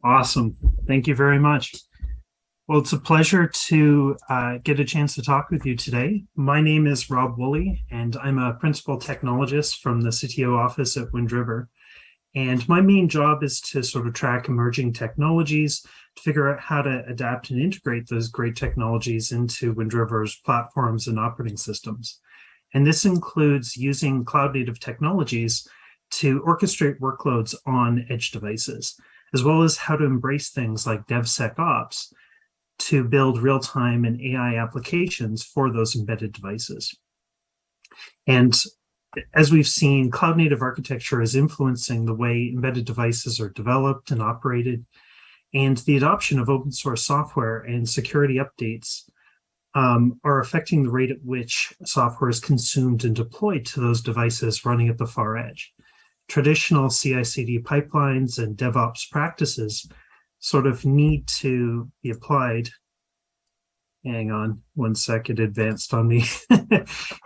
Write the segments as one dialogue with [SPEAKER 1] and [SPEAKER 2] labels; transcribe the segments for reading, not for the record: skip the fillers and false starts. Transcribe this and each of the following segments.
[SPEAKER 1] Awesome. Thank you very much. Well, it's a pleasure to get a chance to talk with you today. My name is Rob Woolley, and I'm a principal technologist from the CTO office at Wind River. And my main job is to sort of track emerging technologies, to figure out how to adapt and integrate those great technologies into Wind River's platforms and operating systems. And this includes using cloud native technologies to orchestrate workloads on edge devices, as well as how to embrace things like DevSecOps to build real-time and AI applications for those embedded devices. And as we've seen, cloud native architecture is influencing the way embedded devices are developed and operated, and the adoption of open source software and security updates are affecting the rate at which software is consumed and deployed to those devices running at the far edge. Traditional CI/CD pipelines and DevOps practices sort of need to be applied. Hang on one sec, it advanced on me.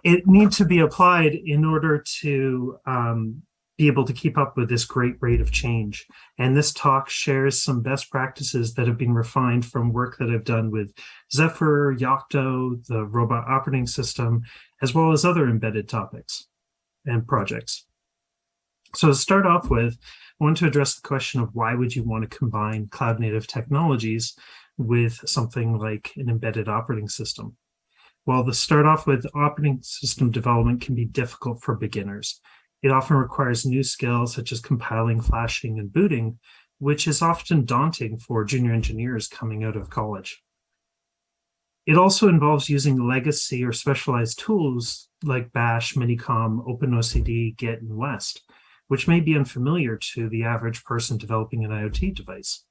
[SPEAKER 1] It needs to be applied in order to be able to keep up with this great rate of change. And this talk shares some best practices that have been refined from work that I've done with Zephyr, Yocto, the robot operating system, as well as other embedded topics and projects. So to start off with, I want to address the question of why would you want to combine cloud native technologies with something like an embedded operating system? Well, to start off with, operating system development can be difficult for beginners. It often requires new skills such as compiling, flashing, and booting, which is often daunting for junior engineers coming out of college. It also involves using legacy or specialized tools like Bash, Minicom, OpenOCD, Git, and West, which may be unfamiliar to the average person developing an IoT device.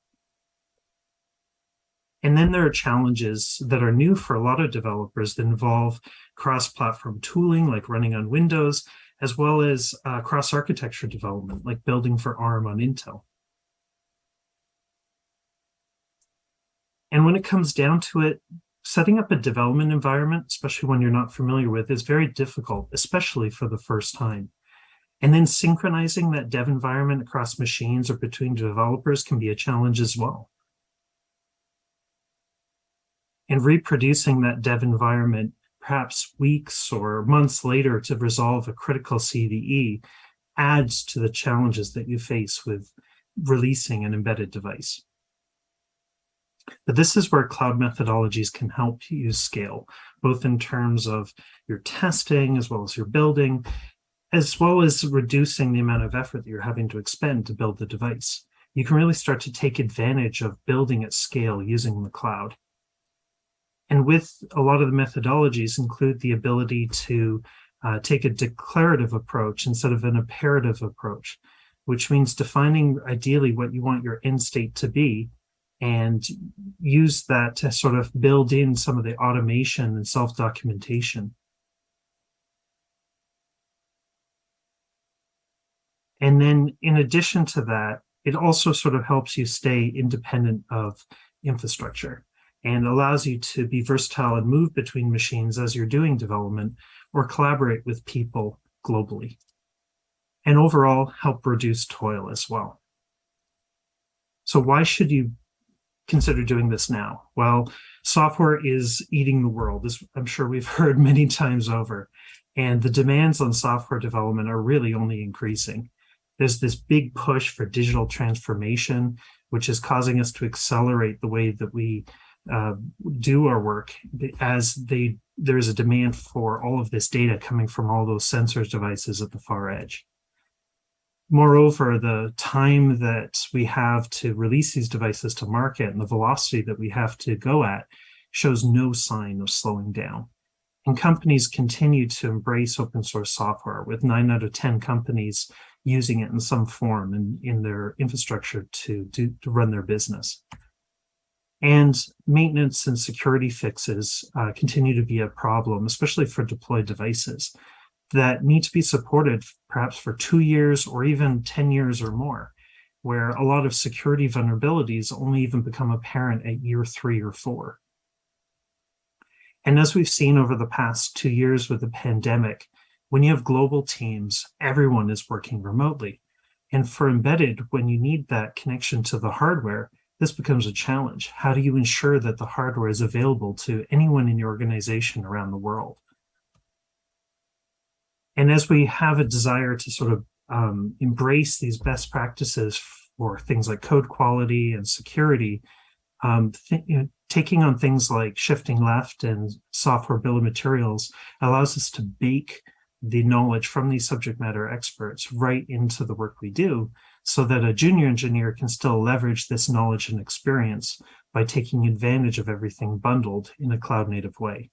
[SPEAKER 1] And then there are challenges that are new for a lot of developers that involve cross-platform tooling, like running on Windows, as well as cross-architecture development, like building for ARM on Intel. And when it comes down to it, setting up a development environment, especially when you're not familiar with, is very difficult, especially for the first time. And then synchronizing that dev environment across machines or between developers can be a challenge as well. And reproducing that dev environment perhaps weeks or months later to resolve a critical CVE adds to the challenges that you face with releasing an embedded device. But this is where cloud methodologies can help you scale, both in terms of your testing as well as your building, as well as reducing the amount of effort that you're having to expend to build the device. You can really start to take advantage of building at scale using the cloud. And with a lot of the methodologies include the ability to take a declarative approach instead of an imperative approach, which means defining ideally what you want your end state to be and use that to sort of build in some of the automation and self-documentation. And then in addition to that, it also sort of helps you stay independent of infrastructure and allows you to be versatile and move between machines as you're doing development or collaborate with people globally. And overall, help reduce toil as well. So why should you consider doing this now? Well, software is eating the world, as I'm sure we've heard many times over, and the demands on software development are really only increasing. There's this big push for digital transformation, which is causing us to accelerate the way that we do our work as there's a demand for all of this data coming from all those sensors devices at the far edge. Moreover, the time that we have to release these devices to market and the velocity that we have to go at shows no sign of slowing down. And companies continue to embrace open source software, with 9 out of 10 companies using it in some form in their infrastructure to run their business. And maintenance and security fixes continue to be a problem, especially for deployed devices that need to be supported perhaps for 2 years or even 10 years or more, where a lot of security vulnerabilities only even become apparent at year 3 or 4. And as we've seen over the past 2 years with the pandemic, when you have global teams, everyone is working remotely. And for embedded, when you need that connection to the hardware, this becomes a challenge. How do you ensure that the hardware is available to anyone in your organization around the world? And as we have a desire to sort of embrace these best practices for things like code quality and security, taking on things like shifting left and software bill of materials allows us to bake the knowledge from these subject matter experts right into the work we do, so that a junior engineer can still leverage this knowledge and experience by taking advantage of everything bundled in a cloud-native way.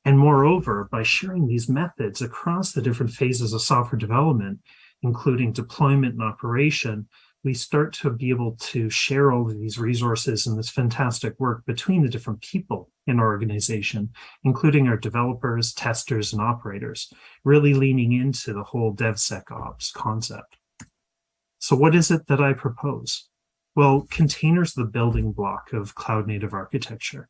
[SPEAKER 1] And moreover, by sharing these methods across the different phases of software development, including deployment and operation, we start to be able to share all of these resources and this fantastic work between the different people in our organization, including our developers, testers, and operators, really leaning into the whole DevSecOps concept. So what is it that I propose? Well, containers are the building block of cloud-native architecture.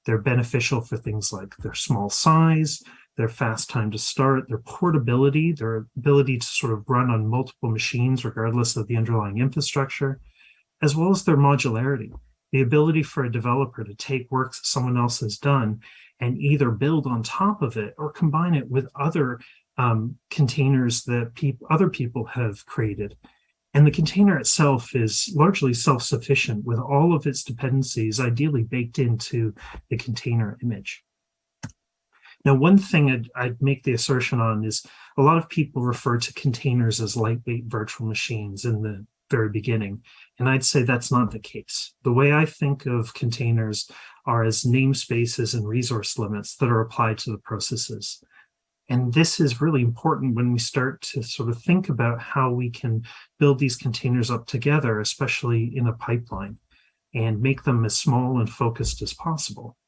[SPEAKER 1] They're beneficial for things like their small size, their fast time to start, their portability, their ability to sort of run on multiple machines regardless of the underlying infrastructure, as well as their modularity, the ability for a developer to take work that someone else has done and either build on top of it or combine it with other containers that other people have created. And the container itself is largely self-sufficient with all of its dependencies ideally baked into the container image. Now, one thing I'd make the assertion on is a lot of people refer to containers as lightweight virtual machines in the very beginning. And I'd say that's not the case. The way I think of containers are as namespaces and resource limits that are applied to the processes. And this is really important when we start to sort of think about how we can build these containers up together, especially in a pipeline, and make them as small and focused as possible.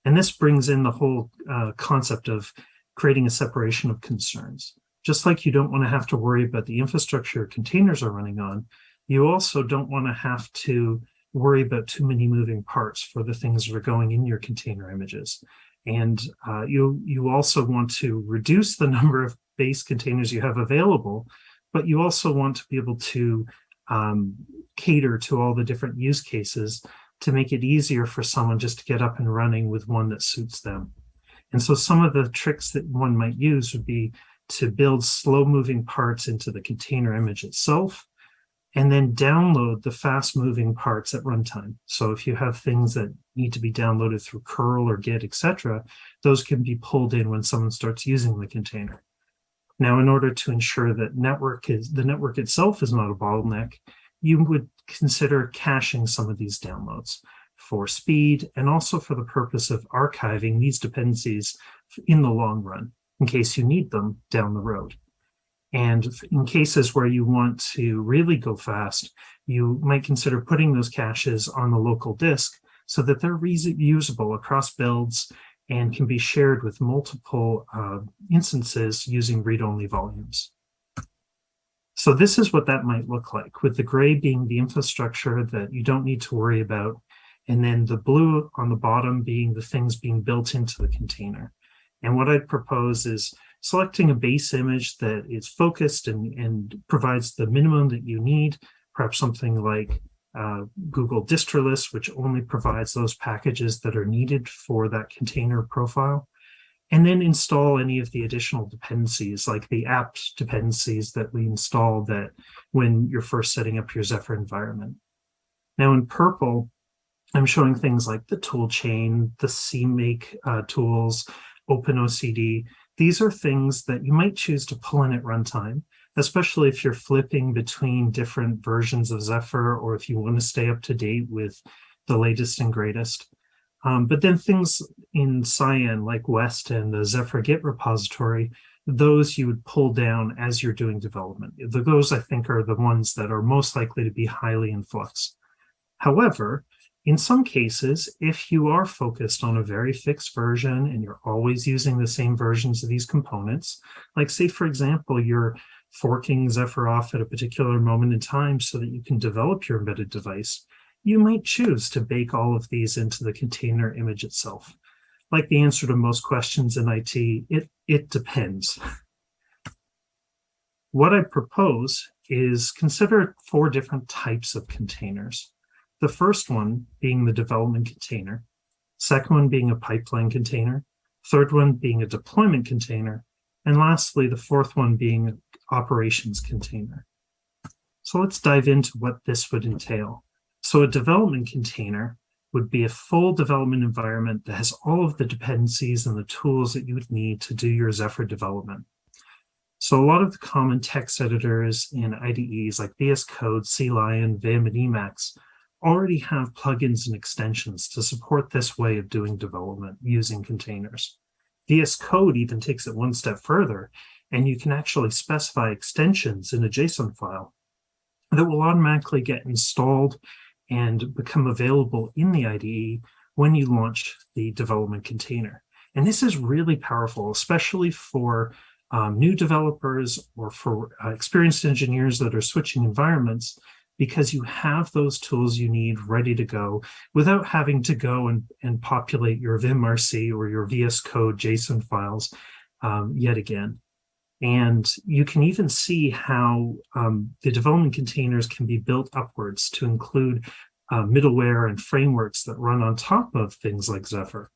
[SPEAKER 1] And this brings in the whole concept of creating a separation of concerns. Just like you don't want to have to worry about the infrastructure containers are running on, you also don't want to have to worry about too many moving parts for the things that are going in your container images. And you also want to reduce the number of base containers you have available, but you also want to be able to cater to all the different use cases to make it easier for someone just to get up and running with one that suits them. And so some of the tricks that one might use would be to build slow-moving parts into the container image itself, and then download the fast-moving parts at runtime. So if you have things that need to be downloaded through curl or git, etc., those can be pulled in when someone starts using the container. Now, in order to ensure that the network itself is not a bottleneck, you would consider caching some of these downloads for speed and also for the purpose of archiving these dependencies in the long run in case you need them down the road. And in cases where you want to really go fast, you might consider putting those caches on the local disk so that they're reusable across builds and can be shared with multiple instances using read-only volumes. So this is what that might look like, with the gray being the infrastructure that you don't need to worry about, and then the blue on the bottom being the things being built into the container. And what I'd propose is selecting a base image that is focused and provides the minimum that you need, perhaps something like Google Distrolist, which only provides those packages that are needed for that container profile, and then install any of the additional dependencies, like the apt dependencies that we install that when you're first setting up your Zephyr environment. Now in purple, I'm showing things like the tool chain, the CMake tools, OpenOCD. These are things that you might choose to pull in at runtime, especially if you're flipping between different versions of Zephyr or if you want to stay up to date with the latest and greatest. But then things in Cyan like West and the Zephyr Git repository, those you would pull down as you're doing development. Those, I think, are the ones that are most likely to be highly in flux. However, in some cases, if you are focused on a very fixed version and you're always using the same versions of these components, like say, for example, you're forking Zephyr off at a particular moment in time so that you can develop your embedded device, you might choose to bake all of these into the container image itself. Like the answer to most questions in IT, it depends. What I propose is consider 4 different types of containers. The first one being the development container, second one being a pipeline container, third one being a deployment container, and lastly, the fourth one being an operations container. So let's dive into what this would entail. So a development container would be a full development environment that has all of the dependencies and the tools that you would need to do your Zephyr development. So a lot of the common text editors in IDEs like VS Code, CLion, Vim, and Emacs already have plugins and extensions to support this way of doing development using containers. VS Code even takes it one step further, and you can actually specify extensions in a JSON file that will automatically get installed and become available in the IDE when you launch the development container. And this is really powerful, especially for new developers or for experienced engineers that are switching environments, because you have those tools you need ready to go without having to go and populate your vimrc or your VS Code JSON files yet again. And you can even see how the development containers can be built upwards to include middleware and frameworks that run on top of things like Zephyr.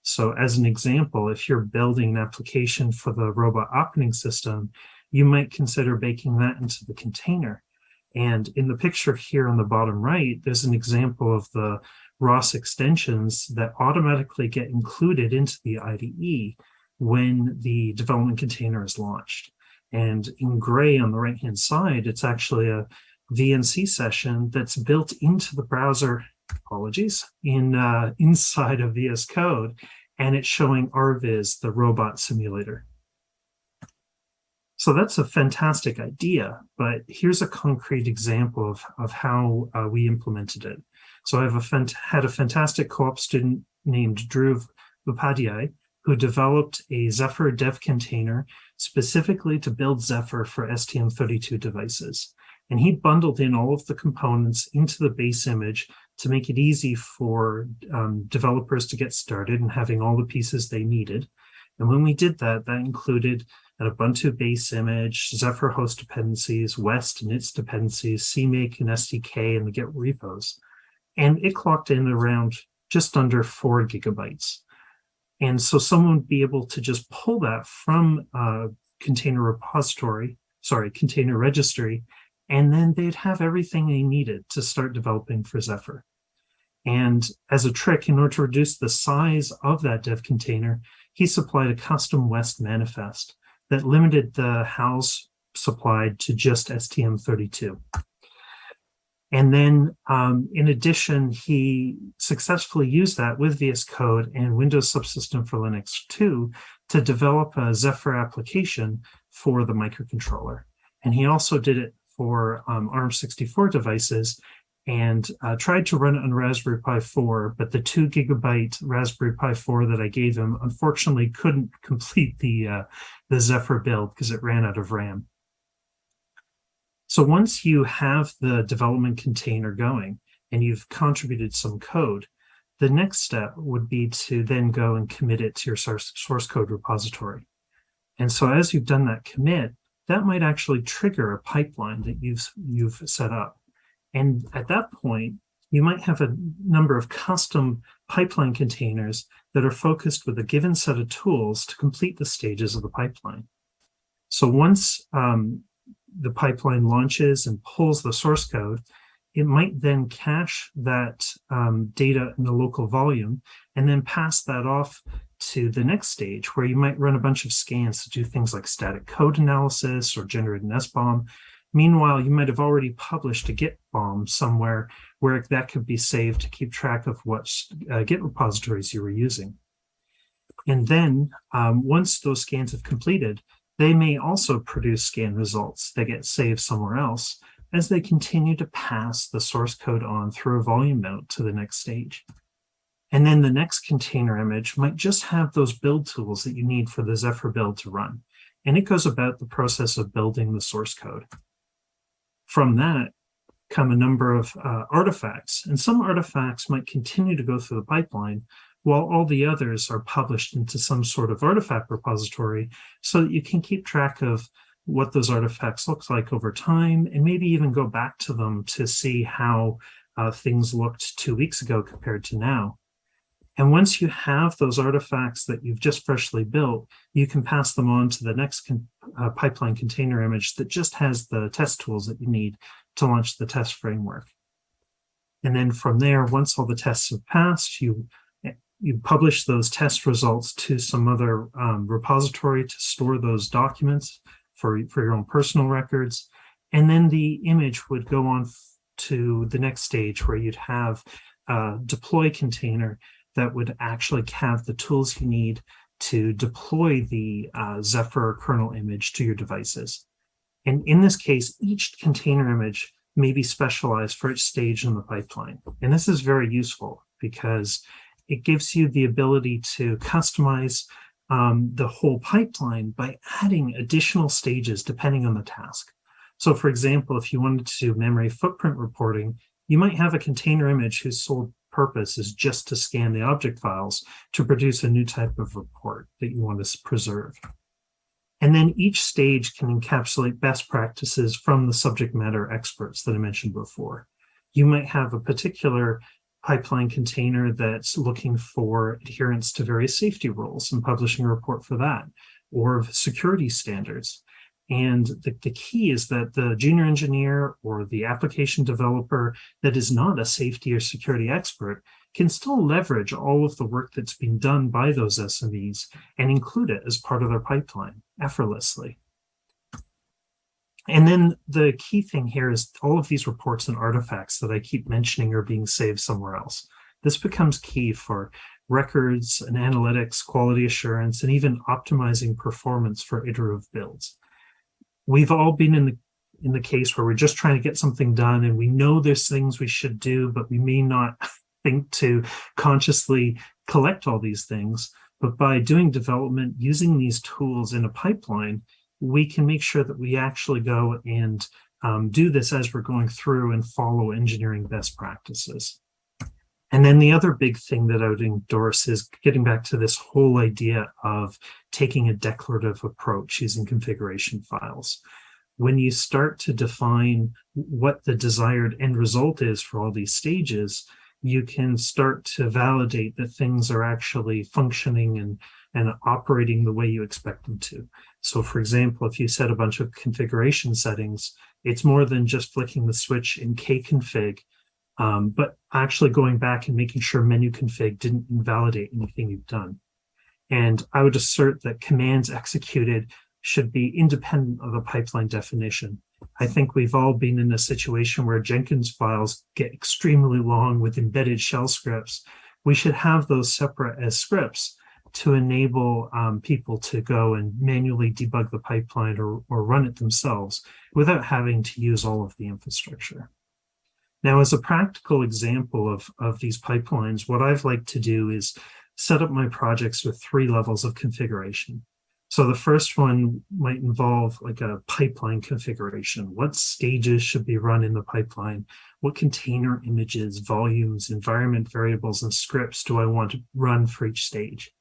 [SPEAKER 1] So as an example, if you're building an application for the robot operating system, you might consider baking that into the container. And in the picture here on the bottom right, there's an example of the ROS extensions that automatically get included into the IDE when the development container is launched. And in gray on the right-hand side, it's actually a VNC session that's built into the browser, inside of VS Code, and it's showing RViz, the robot simulator. So that's a fantastic idea, but here's a concrete example of how we implemented it. So I had a fantastic co-op student named Dhruv Upadhyay who developed a Zephyr dev container specifically to build Zephyr for STM32 devices. And he bundled in all of the components into the base image to make it easy for developers to get started and having all the pieces they needed. And when we did that, that included an Ubuntu base image, Zephyr host dependencies, West and its dependencies, CMake and SDK, and the Git repos. And it clocked in around just under 4 gigabytes. And so someone would be able to just pull that from a container registry, and then they'd have everything they needed to start developing for Zephyr. And as a trick, in order to reduce the size of that dev container, he supplied a custom West manifest that limited the house supplied to just STM32. And then in addition, he successfully used that with VS Code and Windows Subsystem for Linux 2 to develop a Zephyr application for the microcontroller. And he also did it for ARM64 devices and tried to run it on Raspberry Pi 4, but the 2 gigabyte Raspberry Pi 4 that I gave him unfortunately couldn't complete the Zephyr build because it ran out of RAM. So once you have the development container going and you've contributed some code, the next step would be to then go and commit it to your source code repository. And so as you've done that commit, that might actually trigger a pipeline that you've set up. And at that point, you might have a number of custom pipeline containers that are focused with a given set of tools to complete the stages of the pipeline. So once the pipeline launches and pulls the source code, it might then cache that data in the local volume and then pass that off to the next stage where you might run a bunch of scans to do things like static code analysis or generate an SBOM. Meanwhile, you might have already published a Git bomb somewhere where that could be saved to keep track of what Git repositories you were using. And then once those scans have completed, they may also produce scan results that get saved somewhere else as they continue to pass the source code on through a volume node to the next stage. And then the next container image might just have those build tools that you need for the Zephyr build to run. And it goes about the process of building the source code. From that come a number of artifacts, and some artifacts might continue to go through the pipeline while all the others are published into some sort of artifact repository so that you can keep track of what those artifacts look like over time, and maybe even go back to them to see how things looked 2 weeks ago compared to now. And once you have those artifacts that you've just freshly built, you can pass them on to the next pipeline container image that just has the test tools that you need to launch the test framework. And then from there, once all the tests have passed, you publish those test results to some other repository to store those documents for your own personal records. And then the image would go on to the next stage where you'd have a deploy container that would actually have the tools you need to deploy the Zephyr kernel image to your devices. And in this case, each container image may be specialized for each stage in the pipeline. And this is very useful because it gives you the ability to customize the whole pipeline by adding additional stages depending on the task. So for example, if you wanted to do memory footprint reporting, you might have a container image whose sole purpose is just to scan the object files to produce a new type of report that you want to preserve. And then each stage can encapsulate best practices from the subject matter experts that I mentioned before. You might have a particular pipeline container that's looking for adherence to various safety rules and publishing a report for that, or security standards. And the key is that the junior engineer or the application developer that is not a safety or security expert can still leverage all of the work that's been done by those SMEs and include it as part of their pipeline effortlessly. And then the key thing here is all of these reports and artifacts that I keep mentioning are being saved somewhere else. This becomes key for records and analytics, quality assurance, and even optimizing performance for iterative builds. We've all been in the case where we're just trying to get something done and we know there's things we should do, but we may not think to consciously collect all these things. But by doing development using these tools in a pipeline, we can make sure that we actually go and do this as we're going through and follow engineering best practices. And then the other big thing that I would endorse is getting back to this whole idea of taking a declarative approach using configuration files. When you start to define what the desired end result is for all these stages, you can start to validate that things are actually functioning and operating the way you expect them to. So for example, if you set a bunch of configuration settings, it's more than just flicking the switch in kconfig, but actually going back and making sure menu config didn't invalidate anything you've done. And I would assert that commands executed should be independent of the pipeline definition. I think we've all been in a situation where Jenkins files get extremely long with embedded shell scripts. We should have those separate as scripts to enable people to go and manually debug the pipeline or run it themselves without having to use all of the infrastructure. Now, as a practical example of these pipelines, what I've liked to do is set up my projects with 3 levels of configuration. So the first one might involve like a pipeline configuration. What stages should be run in the pipeline? What container images, volumes, environment variables, and scripts do I want to run for each stage?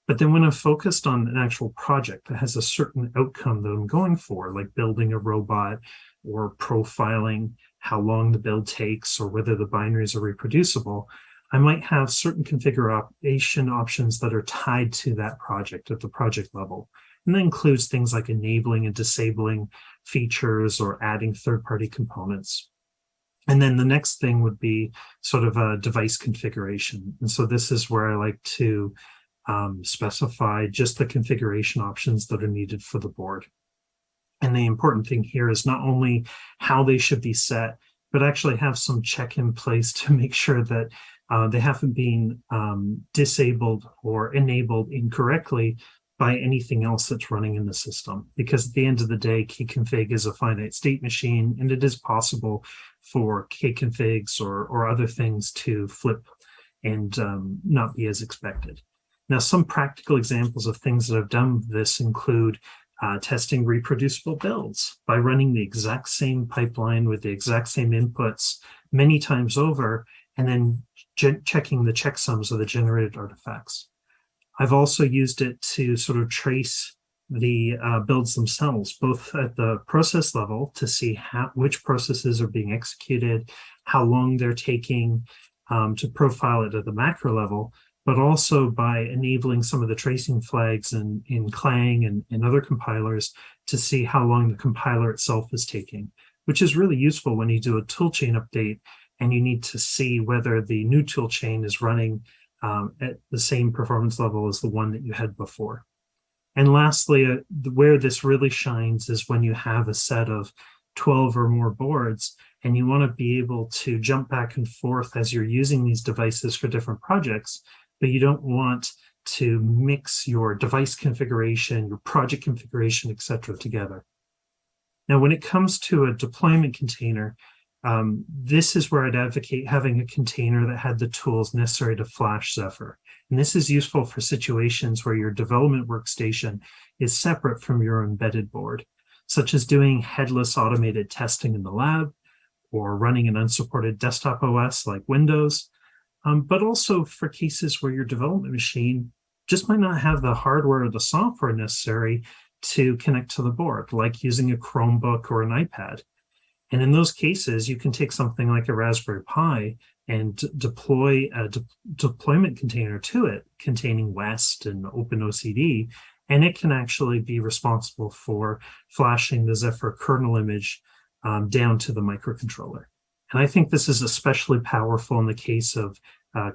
[SPEAKER 1] But then when I'm focused on an actual project that has a certain outcome that I'm going for, like building a robot or profiling how long the build takes or whether the binaries are reproducible, I might have certain configuration options that are tied to that project at the project level. And that includes things like enabling and disabling features or adding third-party components. And then the next thing would be sort of a device configuration. And so this is where I like to specify just the configuration options that are needed for the board. And the important thing here is not only how they should be set, but actually have some check in place to make sure that they haven't been disabled or enabled incorrectly by anything else that's running in the system. Because at the end of the day, kconfig is a finite state machine, and it is possible for kconfigs or other things to flip and not be as expected. Now, some practical examples of things that I've done with this include testing reproducible builds by running the exact same pipeline with the exact same inputs many times over, and then checking the checksums of the generated artifacts. I've also used it to sort of trace the builds themselves, both at the process level to see which processes are being executed, how long they're taking, to profile it at the macro level, but also by enabling some of the tracing flags in Clang and other compilers to see how long the compiler itself is taking, which is really useful when you do a toolchain update and you need to see whether the new toolchain is running at the same performance level as the one that you had before. And lastly, where this really shines is when you have a set of 12 or more boards and you want to be able to jump back and forth as you're using these devices for different projects, but you don't want to mix your device configuration, your project configuration, et cetera, together. Now, when it comes to a deployment container, this is where I'd advocate having a container that had the tools necessary to flash Zephyr. And this is useful for situations where your development workstation is separate from your embedded board, such as doing headless automated testing in the lab or running an unsupported desktop OS like Windows, but also for cases where your development machine just might not have the hardware or the software necessary to connect to the board, like using a Chromebook or an iPad. And in those cases, you can take something like a Raspberry Pi and deploy a deployment container to it containing West and OpenOCD, and it can actually be responsible for flashing the Zephyr kernel image down to the microcontroller. And I think this is especially powerful in the case of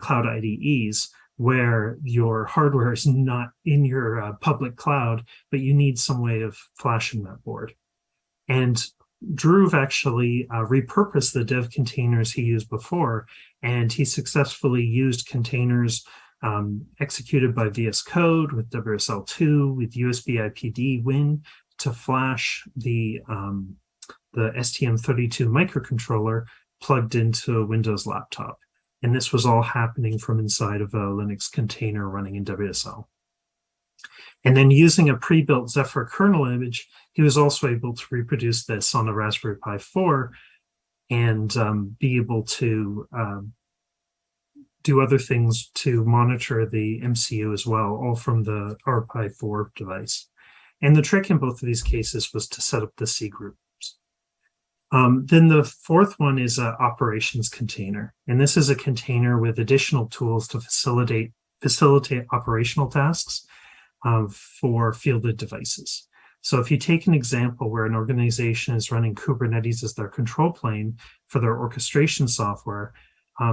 [SPEAKER 1] cloud IDEs, where your hardware is not in your public cloud, but you need some way of flashing that board. And Dhruv actually repurposed the dev containers he used before, and he successfully used containers executed by VS Code with WSL2 with USB IPD Win to flash the STM32 microcontroller plugged into a Windows laptop. And this was all happening from inside of a Linux container running in WSL. And then using a pre-built Zephyr kernel image, he was also able to reproduce this on a Raspberry Pi 4 and be able to do other things to monitor the MCU as well, all from the Pi 4 device. And the trick in both of these cases was to set up the C groups. Then the fourth one is an operations container. And this is a container with additional tools to facilitate operational tasks for fielded devices. So if you take an example where an organization is running Kubernetes as their control plane for their orchestration software,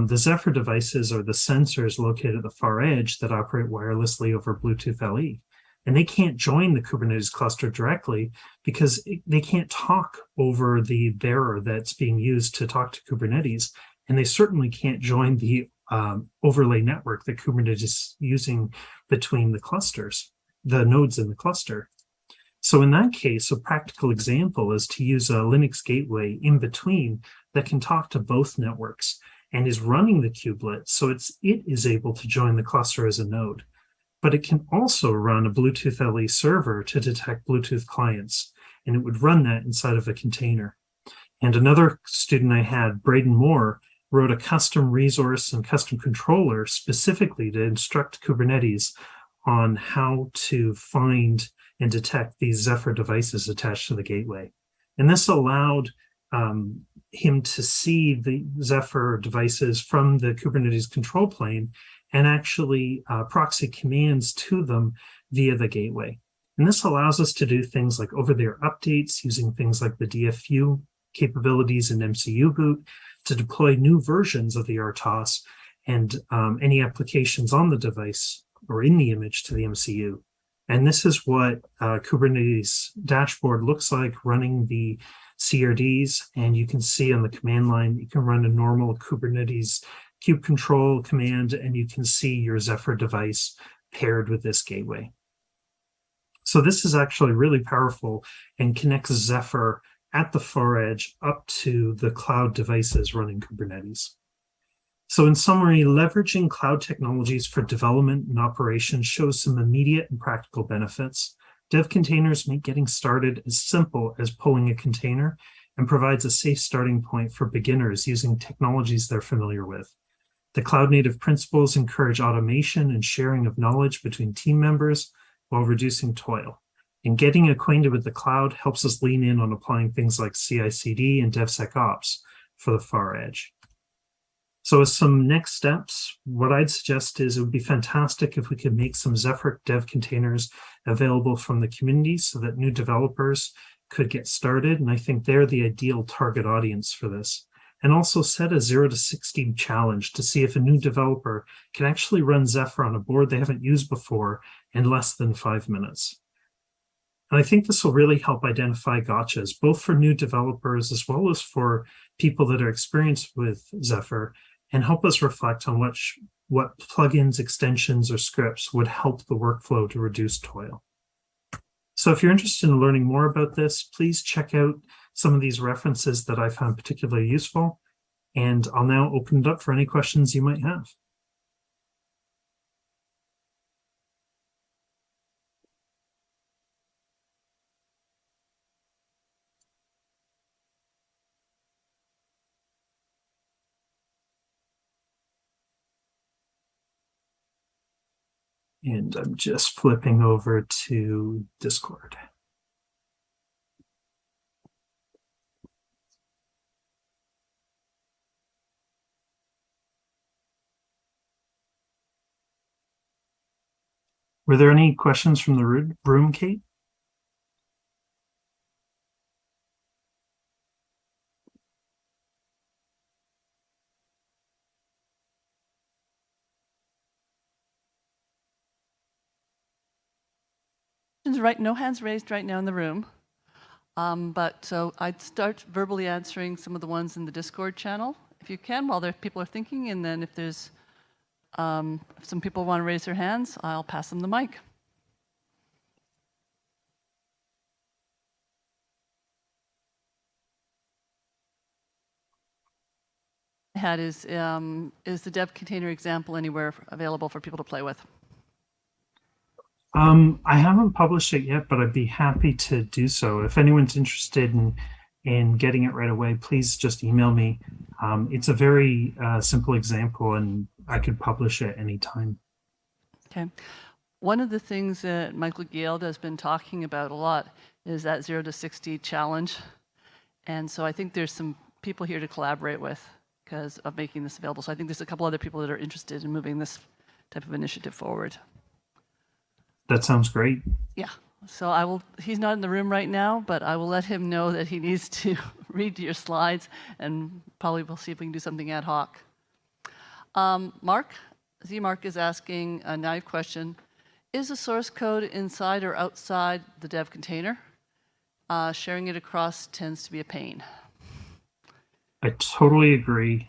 [SPEAKER 1] the Zephyr devices are the sensors located at the far edge that operate wirelessly over Bluetooth LE. And they can't join the Kubernetes cluster directly because they can't talk over the bearer that's being used to talk to Kubernetes. And they certainly can't join the overlay network that Kubernetes is using between the clusters, the nodes in the cluster. So in that case, a practical example is to use a Linux gateway in between that can talk to both networks and is running the kubelet, so it is able to join the cluster as a node. But it can also run a Bluetooth LE server to detect Bluetooth clients, and it would run that inside of a container. And another student I had, Braden Moore, wrote a custom resource and custom controller specifically to instruct Kubernetes on how to find and detect these Zephyr devices attached to the gateway. And this allowed him to see the Zephyr devices from the Kubernetes control plane and actually proxy commands to them via the gateway. And this allows us to do things like over-the-air updates using things like the DFU capabilities in MCU boot to deploy new versions of the RTOS and any applications on the device or in the image to the MCU. And this is what Kubernetes Dashboard looks like running the CRDs. And you can see on the command line, you can run a normal Kubernetes kube control command, and you can see your Zephyr device paired with this gateway. So this is actually really powerful and connects Zephyr at the far edge up to the cloud devices running Kubernetes. So in summary, leveraging cloud technologies for development and operation shows some immediate and practical benefits. Dev containers make getting started as simple as pulling a container and provides a safe starting point for beginners using technologies they're familiar with. The cloud-native principles encourage automation and sharing of knowledge between team members while reducing toil. And getting acquainted with the cloud helps us lean in on applying things like CI/CD and DevSecOps for the far edge. So as some next steps, what I'd suggest is it would be fantastic if we could make some Zephyr dev containers available from the community so that new developers could get started. And I think they're the ideal target audience for this. And also set a 0 to 60 challenge to see if a new developer can actually run Zephyr on a board they haven't used before in less than 5 minutes. And I think this will really help identify gotchas, both for new developers as well as for people that are experienced with Zephyr, and help us reflect on what plugins, extensions, or scripts would help the workflow to reduce toil. So if you're interested in learning more about this, please check out some of these references that I found particularly useful. And I'll now open it up for any questions you might have. And I'm just flipping over to Discord. Were there any questions from the room, Kate?
[SPEAKER 2] Right, no hands raised right now in the room. So I'd start verbally answering some of the ones in the Discord channel, if you can, while people are thinking, and then if there's if some people want to raise their hands, I'll pass them the mic. I had is the dev container example anywhere available for people to play with?
[SPEAKER 1] I haven't published it yet, but I'd be happy to do so. If anyone's interested in getting it right away, please just email me. It's a very simple example, and I could publish it anytime.
[SPEAKER 2] Okay. One of the things that Michael Gale has been talking about a lot is that 0 to 60 challenge. And so I think there's some people here to collaborate with because of making this available. So I think there's a couple other people that are interested in moving this type of initiative forward.
[SPEAKER 1] That sounds great.
[SPEAKER 2] Yeah. So he's not in the room right now, but I will let him know that he needs to read your slides, and probably we'll see if we can do something ad hoc. Mark is asking a naive question. Is the source code inside or outside the dev container? Sharing it across tends to be a pain.
[SPEAKER 1] I totally agree.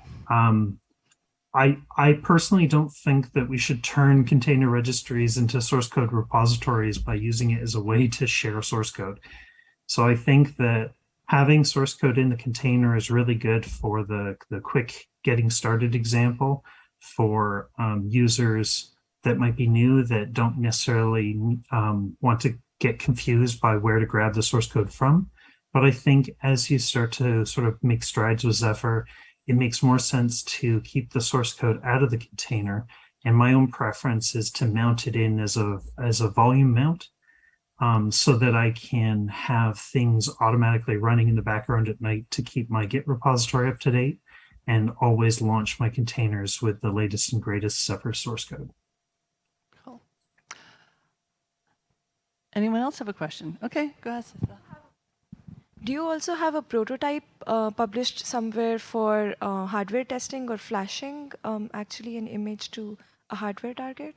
[SPEAKER 1] I personally don't think that we should turn container registries into source code repositories by using it as a way to share source code. So I think that having source code in the container is really good for the quick getting started example for users that might be new that don't necessarily want to get confused by where to grab the source code from. But I think as you start to sort of make strides with Zephyr, it makes more sense to keep the source code out of the container. And my own preference is to mount it in as a volume mount so that I can have things automatically running in the background at night to keep my Git repository up to date and always launch my containers with the latest and greatest Zephyr source code.
[SPEAKER 2] Cool. Anyone else have a question? Okay, go ahead, Sita.
[SPEAKER 3] Do you also have a prototype published somewhere for hardware testing or flashing actually an image to a hardware target?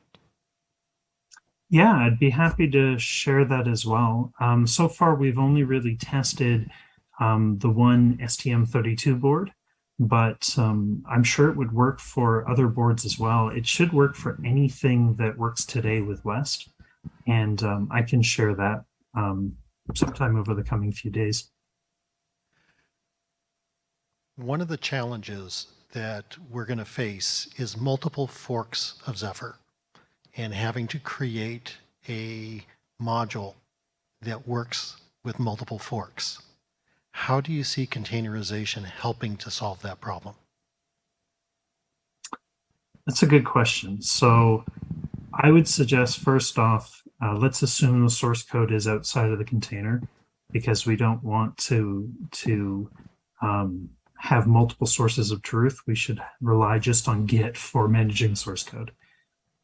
[SPEAKER 1] Yeah, I'd be happy to share that as well. So far, we've only really tested the one STM32 board, but I'm sure it would work for other boards as well. It should work for anything that works today with West, and I can share that sometime over the coming few days.
[SPEAKER 4] One of the challenges that we're going to face is multiple forks of Zephyr and having to create a module that works with multiple forks. How do you see containerization helping to solve that problem?
[SPEAKER 1] That's a good question. So I would suggest first off, let's assume the source code is outside of the container because we don't want to have multiple sources of truth. We should rely just on Git for managing source code.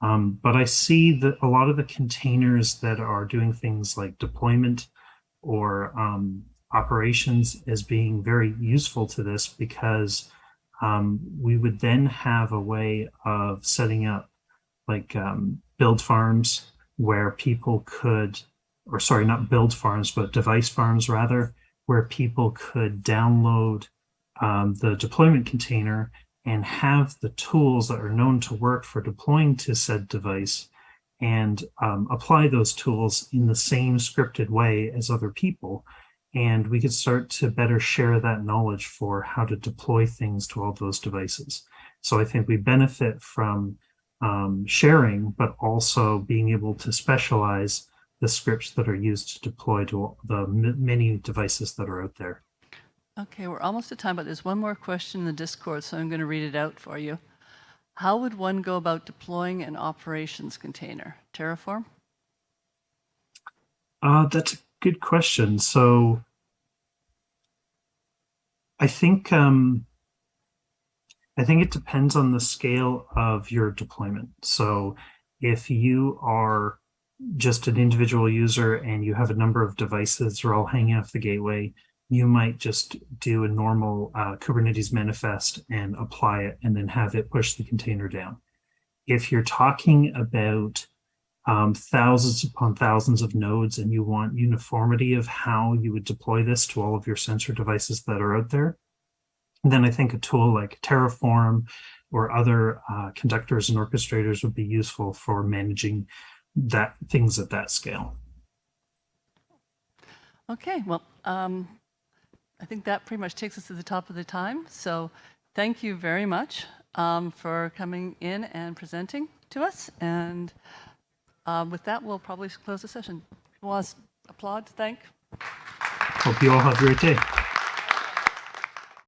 [SPEAKER 1] But I see that a lot of the containers that are doing things like deployment or operations as being very useful to this, because we would then have a way of setting up like build farms where people could, or sorry, not build farms, but device farms rather, where people could download the deployment container and have the tools that are known to work for deploying to said device and apply those tools in the same scripted way as other people. And we could start to better share that knowledge for how to deploy things to all those devices. So I think we benefit from sharing, but also being able to specialize the scripts that are used to deploy to the many devices that are out there.
[SPEAKER 2] Okay, we're almost at time, but there's one more question in the Discord, so I'm going to read it out for you. How would one go about deploying an operations container? Terraform?
[SPEAKER 1] That's a good question. So I think it depends on the scale of your deployment. So if you are just an individual user and you have a number of devices that are all hanging off the gateway, you might just do a normal Kubernetes manifest and apply it and then have it push the container down. If you're talking about thousands upon thousands of nodes and you want uniformity of how you would deploy this to all of your sensor devices that are out there, then I think a tool like Terraform or other conductors and orchestrators would be useful for managing things at that scale.
[SPEAKER 2] Okay, well, I think that pretty much takes us to the top of the time. So thank you very much for coming in and presenting to us. And with that, we'll probably close the session. Applaud, thank.
[SPEAKER 1] Hope you all have a great day.